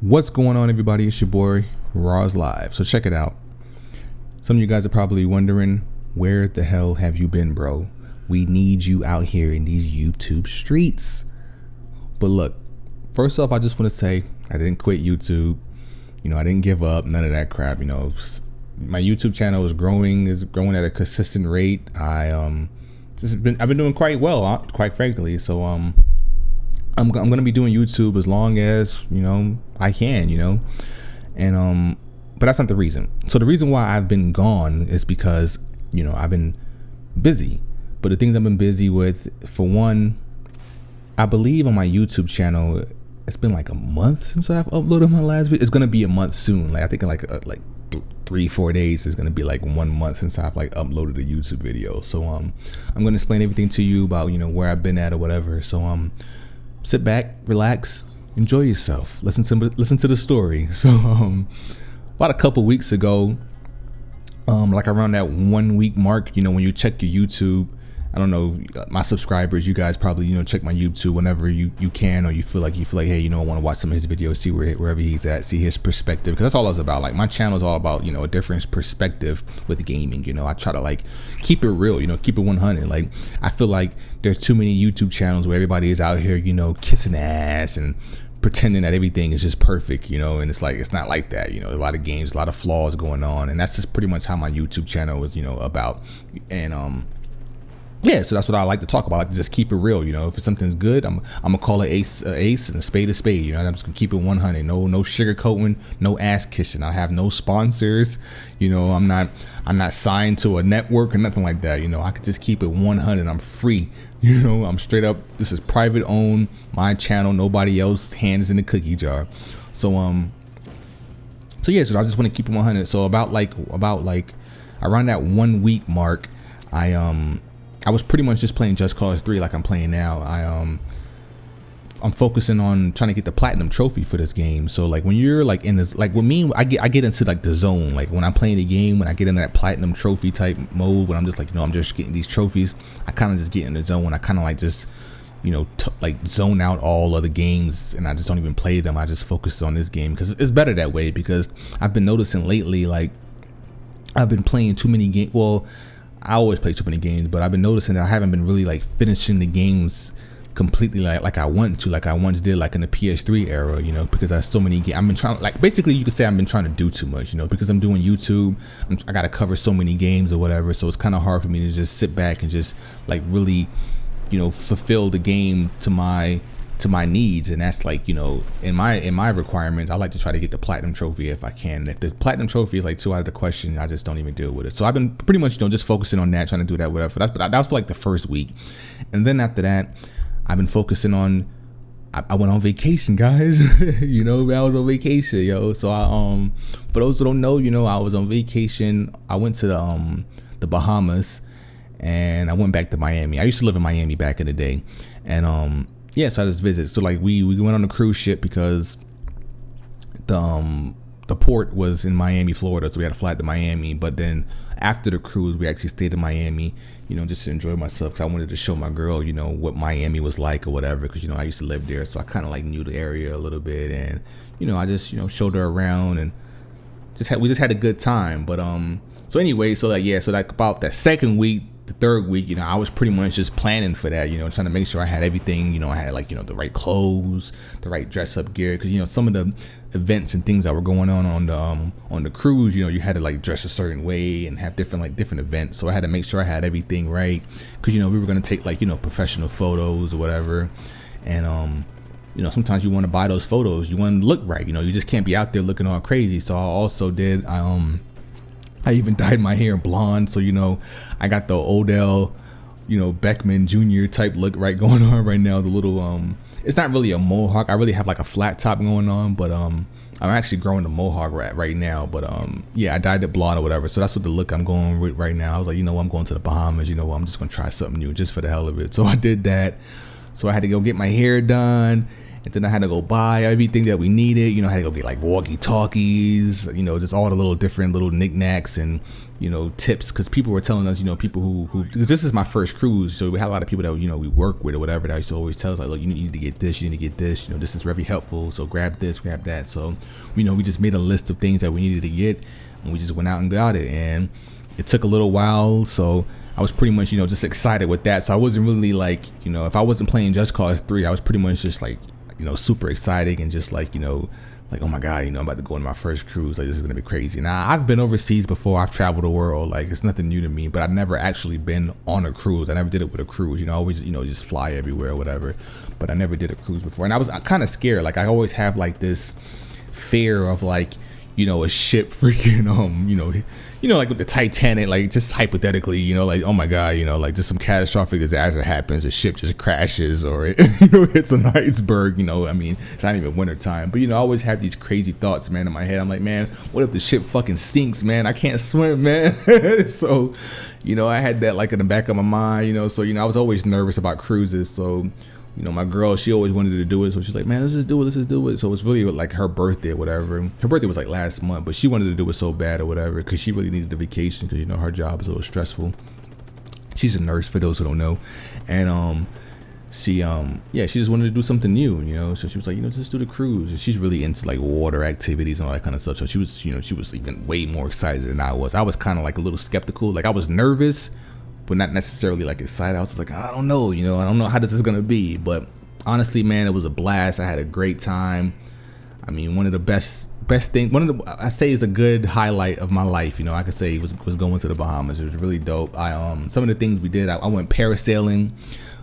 What's going on, everybody? It's your boy Raislive. So check it out. Some of you guys are probably wondering, where the hell have you been, bro? We need you out here in these YouTube streets. But look, first off, I just want to say I didn't quit YouTube. I didn't give up, none of that crap. My YouTube channel is growing at a consistent rate. I've been doing quite well, quite frankly. So I'm gonna be doing YouTube as long as I can, and but that's not the reason. So the reason why I've been gone is because I've been busy. But the things I've been busy with, for one, I believe on my YouTube channel, it's been like a month since I've uploaded my last video. It's gonna be a month soon. I think in like 3-4 days is gonna be like 1 month since I've uploaded a YouTube video. So I'm gonna explain everything to you about where I've been at or whatever. So sit back, relax, enjoy yourself, listen to the story. So about a couple weeks ago, like around that 1 week mark, when you check your YouTube, I don't know, my subscribers, you guys probably check my YouTube whenever you can, or you feel like hey, I want to watch some of his videos, see wherever he's at, see his perspective, because that's all it's about. Like, my channel is all about a different perspective with gaming. I try to keep it real, keep it 100. Like, I feel like there's too many YouTube channels where everybody is out here kissing ass and pretending that everything is just perfect, and it's not like that. A lot of games, a lot of flaws going on, and that's just pretty much how my YouTube channel is about. And yeah, so that's what I like to talk about. I like to just keep it real. If something's good, I'm gonna call it ace and a spade. I'm just gonna keep it 100. No sugarcoating, no ass kissing. I have no sponsors. I'm not signed to a network or nothing like that. I could just keep it 100. I'm free. I'm straight up. This is private owned, my channel. Nobody else hands in the cookie jar. So so I just want to keep it 100. So about around that 1 week mark, I was pretty much just playing Just Cause 3 like I'm playing now. I'm focusing on trying to get the platinum trophy for this game. So when you're in this, with me, I get into the zone. Like, when I'm playing the game, when I get into that platinum trophy type mode, when I'm just I'm just getting these trophies, I kind of just get in the zone. I kind of just zone out all other games, and I just don't even play them. I just focus on this game because it's better that way. Because I've been noticing lately, I've been playing too many games. Well, I always play too many games, but I've been noticing that I haven't been really finishing the games completely like I want to, like I once did, in the PS3 era, because I have so many games. I've been trying, basically you could say I've been trying to do too much, because I'm doing YouTube. I got to cover so many games or whatever, so it's kind of hard for me to just sit back and just really, fulfill the game to my needs. And that's in my requirements, I like to try to get the platinum trophy if I can. If the platinum trophy is 2 out of the question, I just don't even deal with it. So I've been pretty much just focusing on that, trying to do that, whatever. That was for the first week. And then after that, I've been focusing on, I went on vacation, guys. I was on vacation, yo. So for those who don't know, I was on vacation. I went to the Bahamas, and I went back to Miami. I used to live in Miami back in the day. And yeah, so I just visited. So we went on a cruise ship because the port was in Miami, Florida, so we had to fly to Miami. But then after the cruise, we actually stayed in Miami, just to enjoy myself, because I wanted to show my girl, what Miami was like or whatever, because I used to live there, so I kind of knew the area a little bit, and I just showed her around, and we just had a good time. But so anyway, so about that second week, the third week, I was pretty much just planning for that, trying to make sure I had everything, I had the right clothes, the right dress up gear, because some of the events and things that were going on the cruise, you had to dress a certain way and have different events. So I had to make sure I had everything right, because we were going to take professional photos or whatever. And sometimes you want to buy those photos, you want to look right, you just can't be out there looking all crazy. So I also did, I even dyed my hair blonde, so I got the Odell, Beckman Jr. type look right going on right now. The little it's not really a mohawk. I really have a flat top going on, but I'm actually growing the mohawk right now. But yeah, I dyed it blonde or whatever. So that's what the look I'm going with right now. I was like, I'm going to the Bahamas. I'm just gonna try something new just for the hell of it. So I did that. So I had to go get my hair done. And then I had to go buy everything that we needed. You know, I had to go get like walkie-talkies, you know, just all the little different little knickknacks and, you know, tips. Because people were telling us, you know, people who because this is my first cruise. So we had a lot of people that, you know, we work with or whatever that used to always tell us like, look, you need to get this, you need to get this. You know, this is very helpful. So grab this, grab that. So, you know, we just made a list of things that we needed to get. And we just went out and got it. And it took a little while. So I was pretty much, you know, just excited with that. So I wasn't really like, you know, if I wasn't playing Just Cause 3, I was pretty much just like, you know, super exciting and just like, you know, like, oh my God, you know, I'm about to go on my first cruise. Like, this is going to be crazy. Now, I've been overseas before. I've traveled the world. Like, it's nothing new to me, but I've never actually been on a cruise. I never did it with a cruise. You know, I always, you know, just fly everywhere or whatever. But I never did a cruise before. And I was kind of scared. Like, I always have like this fear of like, you know, a ship freaking, you know, like with the Titanic, like just hypothetically, you know, like, oh my God, you know, like just some catastrophic disaster happens, a ship just crashes or it, you know, hits an iceberg, you know, I mean, it's not even winter time, but you know, I always have these crazy thoughts, man, in my head. I'm like, man, what if the ship fucking sinks, man? I can't swim, man. So, you know, I had that like in the back of my mind, you know, so, you know, I was always nervous about cruises. So, you know, my girl, she always wanted to do it. So she's like, man, let's just do it. So it was really like her birthday or whatever. Her birthday was like last month, but she wanted to do it so bad or whatever because she really needed the vacation because, you know, her job is a little stressful. She's a nurse, for those who don't know. And she just wanted to do something new, you know. So she was like, you know, just do the cruise. And she's really into like water activities and all that kind of stuff. So she was, you know, she was even way more excited than I was. I was kind of like a little skeptical. Like I was nervous, but not necessarily like excited. I was just like, I don't know, you know, I don't know how this is gonna be. But honestly, man, it was a blast. I had a great time. I mean, one of the best thing, I say is a good highlight of my life. You know, I could say was going to the Bahamas. It was really dope. Some of the things we did, I went parasailing.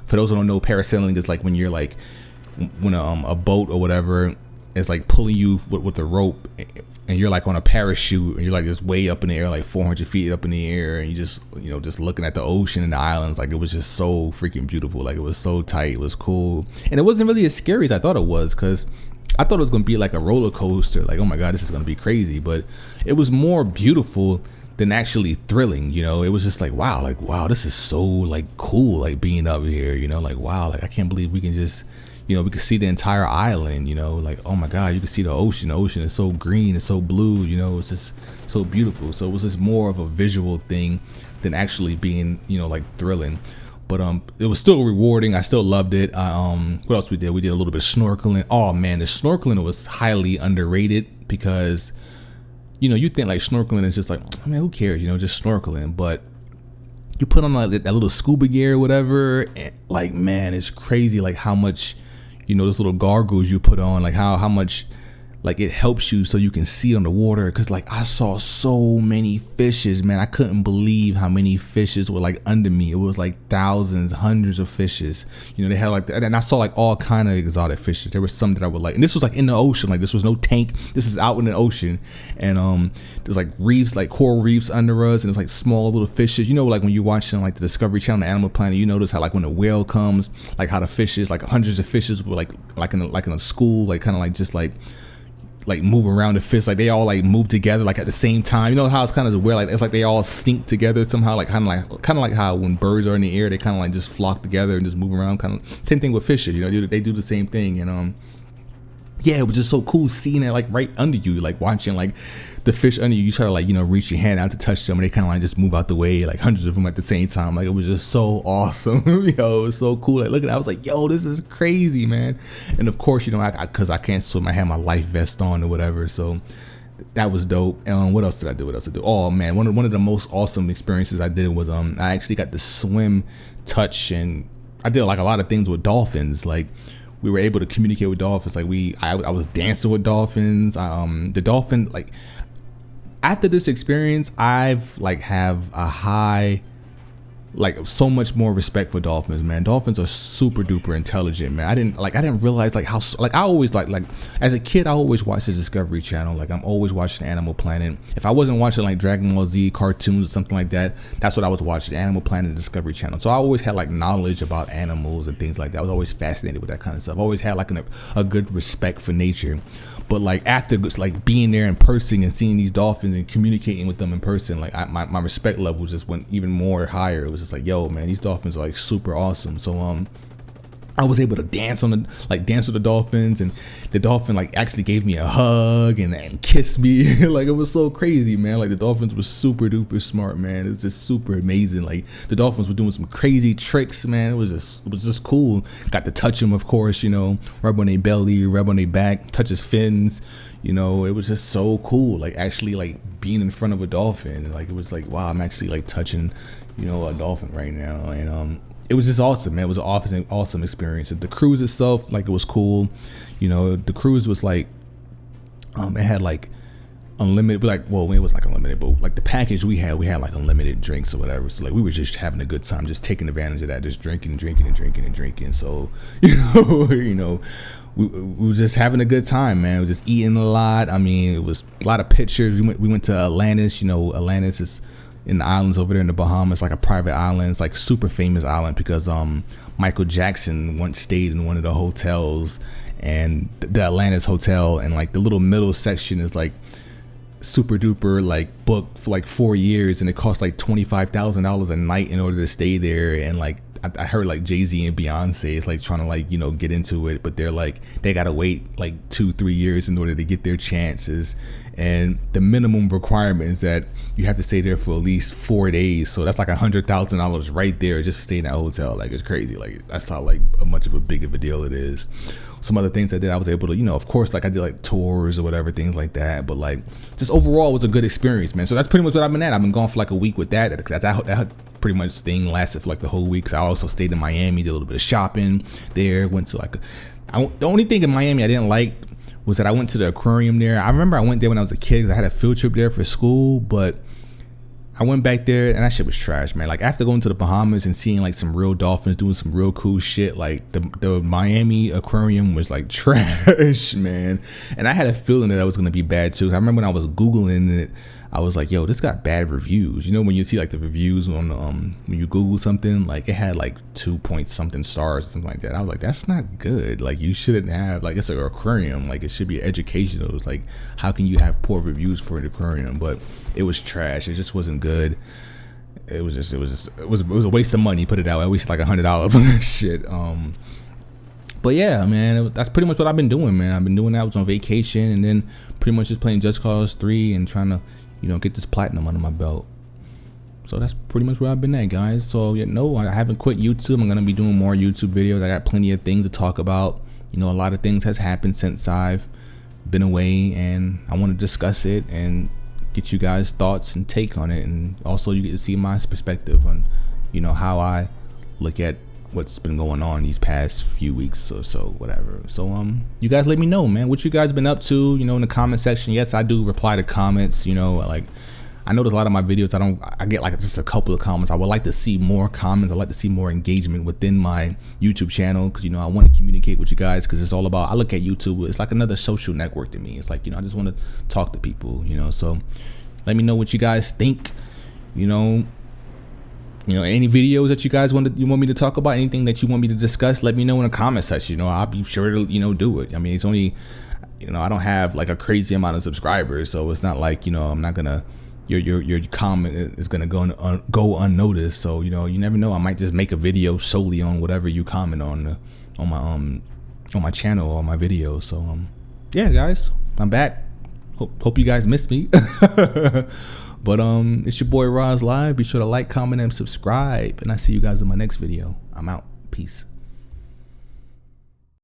For those who don't know, parasailing is like when you're like, when a boat or whatever is like pulling you with a rope, and you're like on a parachute and you're like just way up in the air, like 400 feet up in the air, and you just, you know, just looking at the ocean and the islands. Like it was just so freaking beautiful. Like it was so tight, it was cool, and it wasn't really as scary as I thought it was, because I thought it was gonna be like a roller coaster, like, oh my God, this is gonna be crazy. But it was more beautiful than actually thrilling, you know. It was just like, wow, this is so like cool, like being up here, you know, like wow, like I can't believe we can just, you know, we could see the entire island, you know, like, oh my God, you can see the ocean. The ocean is so green, it's so blue, you know, it's just so beautiful. So it was just more of a visual thing than actually being, you know, like thrilling. But it was still rewarding. I still loved it. What else we did? We did a little bit of snorkeling. Oh man, the snorkeling was highly underrated because, you know, you think like snorkeling is just like, I mean, who cares, you know, just snorkeling. But you put on like that little scuba gear or whatever, and like, man, it's crazy like how much, you know, those little goggles you put on, like how much like it helps you so you can see on the water. Cause like I saw so many fishes, man. I couldn't believe how many fishes were like under me. It was like thousands, hundreds of fishes. You know, they had like, and I saw like all kind of exotic fishes. There were some that I would like, and this was like in the ocean. Like this was no tank. This is out in the ocean. And there's like reefs, like coral reefs under us, and it's like small little fishes. You know, like when you're watching like the Discovery Channel, the Animal Planet, you notice how like when a whale comes, like how the fishes, like hundreds of fishes were like in a school, like kind of like just like move around the fish, like they all like move together like at the same time. You know how it's kind of weird, like it's like they all sync together somehow, like kind of like how when birds are in the air, they kind of like just flock together and just move around. Kind of same thing with fishes, you know, they do the same thing. And yeah, it was just so cool seeing it like right under you, like watching like the fish under you. You try to like, you know, reach your hand out to touch them, and they kind of like just move out the way, like hundreds of them at the same time. Like it was just so awesome. Yo, it was so cool. Like look at it, I was like, yo, this is crazy, man. And of course, you know, because I can't swim, I had my life vest on or whatever, so that was dope. And what else did I do? Oh man, one of the most awesome experiences I did was I actually got to swim, touch, and I did like a lot of things with dolphins. Like we were able to communicate with dolphins. Like I was dancing with dolphins. The dolphin, like after this experience, I've like have a high, like so much more respect for dolphins, man. Dolphins are super duper intelligent, man. I didn't realize like how, like I always like as a kid, I always watched the Discovery Channel. Like I'm always watching Animal Planet. If I wasn't watching like Dragon Ball Z cartoons or something like that, that's what I was watching, Animal Planet and Discovery Channel. So I always had like knowledge about animals and things like that. I was always fascinated with that kind of stuff. I always had like a good respect for nature. But like after like being there in person and seeing these dolphins and communicating with them in person, like my respect level just went even more higher. It was just like, yo, man, these dolphins are like super awesome. So I was able to dance dance with the dolphins, and the dolphin like actually gave me a hug and kissed me. Like, it was so crazy, man. Like, the dolphins were super duper smart, man. It was just super amazing. Like, the dolphins were doing some crazy tricks, man. It was just cool. Got to touch them, of course, you know, rub on their belly, rub on their back, touch his fins. You know, it was just so cool. Like, actually like being in front of a dolphin. Like, it was like, wow, I'm actually like touching, you know, a dolphin right now. And it was just awesome, man. It was an awesome experience. The cruise itself, like, it was cool. You know, the cruise was like, it had like unlimited, like, well, it was like unlimited, but like the package we had like unlimited drinks or whatever. So like, we were just having a good time, just taking advantage of that, just drinking. So, we were just having a good time, man. We were just eating a lot. I mean, it was a lot of pictures. We went to Atlantis. You know, Atlantis is in the islands over there in the Bahamas, like a private island. It's like super famous island because Michael Jackson once stayed in one of the hotels, and the Atlantis hotel, and like the little middle section is like super duper like booked for like 4 years, and it costs like $25,000 a night in order to stay there. And like I heard like Jay-Z and Beyonce is like trying to like, you know, get into it, but they're like, they gotta wait like 2-3 years in order to get their chances. And the minimum requirement is that you have to stay there for at least 4 days. So that's like $100,000 right there just to stay in that hotel. Like, it's crazy. Like, that's how like much of a big of a deal it is. Some other things I did, I was able to, you know, of course, like I did like tours or whatever, things like that. But like, just overall, it was a good experience, man. So that's pretty much what I've been at. I've been gone for like a week with that. That pretty much thing lasted for like the whole week. So I also stayed in Miami, did a little bit of shopping there. Went to like, the only thing in Miami I didn't like was that I went to the aquarium there. I remember I went there when I was a kid because I had a field trip there for school, but I went back there and that shit was trash, man. Like, after going to the Bahamas and seeing like some real dolphins doing some real cool shit, like the Miami aquarium was like trash, man. And I had a feeling that was gonna be bad too. I remember when I was Googling it, I was like, yo, this got bad reviews. You know, when you see like the reviews on when you Google something, like it had like 2 point something stars or something like that. I was like, that's not good. Like, you shouldn't have, like, it's an aquarium. Like, it should be educational. It was like, how can you have poor reviews for an aquarium? But it was trash. It just wasn't good. It was a waste of money. Put it that way. I wasted like $100 on that shit. But yeah, man, that's pretty much what I've been doing, man. I've been doing that. I was on vacation and then pretty much just playing Just Cause 3 and trying to, you know, get this platinum under my belt. So that's pretty much where I've been at, guys. So yeah, no, I haven't quit YouTube. I'm gonna be doing more YouTube videos. I got plenty of things to talk about. You know, a lot of things has happened since I've been away, and I want to discuss it and get you guys' thoughts and take on it. And also, you get to see my perspective on, you know, how I look at what's been going on these past few weeks or so, whatever. So you guys let me know, man, what you guys been up to, you know, in the comment section. Yes, I do reply to comments. You know, like, I notice a lot of my videos, I get like just a couple of comments. I would like to see more comments. I'd like to see more engagement within my YouTube channel, because, you know, I want to communicate with you guys, because it's all about, I look at YouTube, it's like another social network to me. It's like, you know, I just want to talk to people, you know. So let me know what you guys think. You know, any videos that you guys want me to talk about, anything that you want me to discuss, let me know in the comment section. You know, I'll be sure to, you know, do it. I mean, it's only, you know, I don't have like a crazy amount of subscribers, so it's not like, you know, I'm not gonna, your comment is gonna go unnoticed. So, you know, you never know, I might just make a video solely on whatever you comment on my channel or my video. So yeah, guys, I'm back. Hope you guys missed me. But it's your boy Raislive. Be sure to like, comment, and subscribe. And I see you guys in my next video. I'm out. Peace.